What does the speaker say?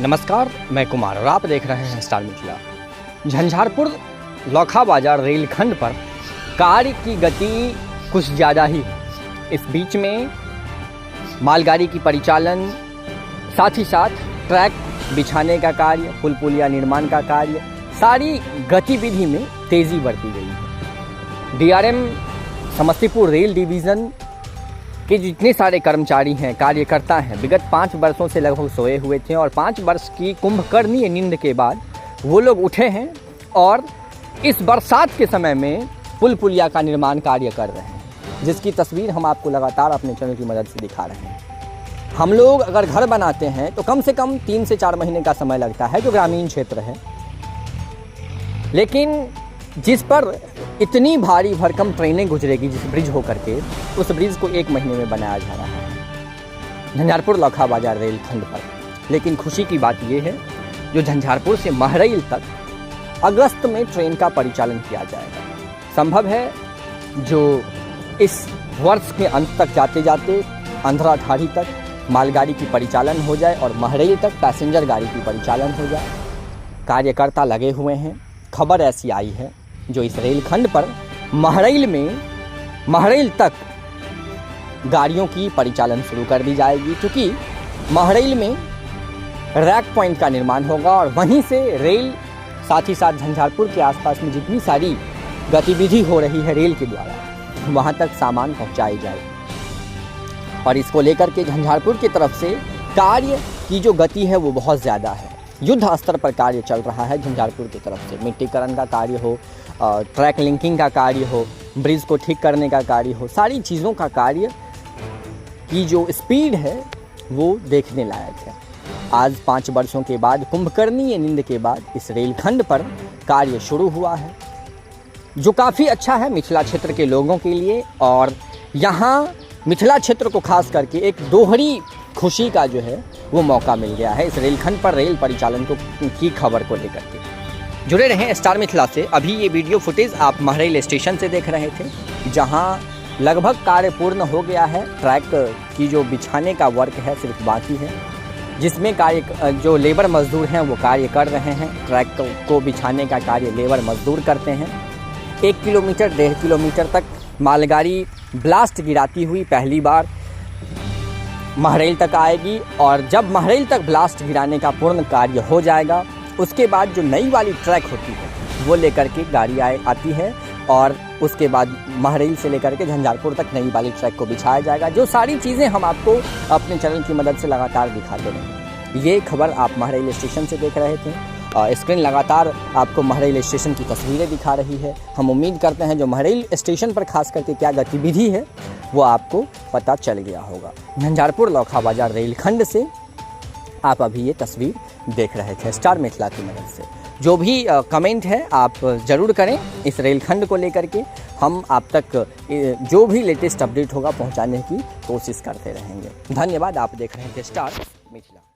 नमस्कार, मैं कुमार और आप देख रहे हैं स्टार मिथिला। झंझारपुर लौखा बाजार रेलखंड पर कार्य की गति कुछ ज़्यादा ही है। इस बीच में मालगाड़ी की परिचालन, साथ ही साथ ट्रैक बिछाने का कार्य, पुल पुलिया निर्माण का कार्य, सारी गतिविधि में तेज़ी बरती गई है। डीआरएम समस्तीपुर रेल डिवीज़न के जितने सारे कर्मचारी हैं, कार्यकर्ता हैं, विगत 5 वर्षों से लगभग सोए हुए थे और 5 वर्ष की कुंभकर्णीय नींद के बाद वो लोग उठे हैं और इस बरसात के समय में पुल पुलिया का निर्माण कार्य कर रहे हैं, जिसकी तस्वीर हम आपको लगातार अपने चैनल की मदद से दिखा रहे हैं। हम लोग अगर घर बनाते हैं तो कम से कम 3 से 4 महीने का समय लगता है, जो ग्रामीण क्षेत्र है, लेकिन जिस पर इतनी भारी भरकम ट्रेनें गुजरेगी जिस ब्रिज होकर के, उस ब्रिज को 1 महीने में बनाया जा रहा है झंझारपुर लौखा बाजार रेलखंड पर। लेकिन खुशी की बात यह है, जो झंझारपुर से महरैल तक अगस्त में ट्रेन का परिचालन किया जाएगा। संभव है जो इस वर्ष के अंत तक जाते जाते अंधराधारी तक मालगाड़ी की परिचालन हो जाए और महरैल तक पैसेंजर गाड़ी की परिचालन हो जाए। कार्यकर्ता लगे हुए हैं। खबर ऐसी आई है जो इस रेलखंड पर महरैल तक गाड़ियों की परिचालन शुरू कर दी जाएगी, क्योंकि महरैल में रैक पॉइंट का निर्माण होगा और वहीं से रेल, साथ ही साथ झंझारपुर के आसपास में जितनी सारी गतिविधि हो रही है रेल के द्वारा, वहां तक सामान पहुंचाई जाएगी। और इसको लेकर के झंझारपुर की तरफ से कार्य की जो गति है वो बहुत ज़्यादा है। युद्ध स्तर पर कार्य चल रहा है झंझारपुर की तरफ से। मिट्टीकरण का कार्य हो, ट्रैक लिंकिंग का कार्य हो, ब्रिज को ठीक करने का कार्य हो, सारी चीज़ों का कार्य की जो स्पीड है वो देखने लायक है। आज 5 वर्षों के बाद, कुंभकर्णीय नींद के बाद, इस रेलखंड पर कार्य शुरू हुआ है, जो काफ़ी अच्छा है मिथिला क्षेत्र के लोगों के लिए। और यहाँ मिथिला क्षेत्र को खास करके एक दोहरी खुशी का जो है वो मौका मिल गया है इस रेलखंड पर रेल परिचालन की खबर को लेकर के। जुड़े रहें स्टार मिथिला से। अभी ये वीडियो फुटेज आप महरैल स्टेशन से देख रहे थे, जहां लगभग कार्य पूर्ण हो गया है। ट्रैक की जो बिछाने का वर्क है सिर्फ बाकी है, जिसमें जो लेबर मजदूर हैं वो कार्य कर रहे हैं। ट्रैक को बिछाने का कार्य लेबर मजदूर करते हैं। 1 किलोमीटर 1.5 किलोमीटर तक मालगाड़ी ब्लास्ट गिराती हुई पहली बार महरैल तक आएगी, और जब महरैल तक ब्लास्ट गिराने का पूर्ण कार्य हो जाएगा, उसके बाद जो नई वाली ट्रैक होती है वो लेकर के गाड़ी आती है और उसके बाद महरैल से लेकर के झंझारपुर तक नई वाली ट्रैक को बिछाया जाएगा। जो सारी चीज़ें हम आपको अपने चैनल की मदद से लगातार दिखाते रहेंगे। ये खबर आप महरैल स्टेशन से देख रहे थे। स्क्रीन लगातार आपको महरैल स्टेशन की तस्वीरें दिखा रही है। हम उम्मीद करते हैं जो महरैल स्टेशन पर खास करके क्या गतिविधि है वो आपको पता चल गया होगा। झंझारपुर लौखा बाजार रेलखंड से आप अभी ये तस्वीर देख रहे थे स्टार मिथिला की मदद से। जो भी कमेंट है आप ज़रूर करें इस रेलखंड को लेकर के। हम आप तक जो भी लेटेस्ट अपडेट होगा पहुंचाने की कोशिश करते रहेंगे। धन्यवाद। आप देख रहे थे स्टार मिथिला।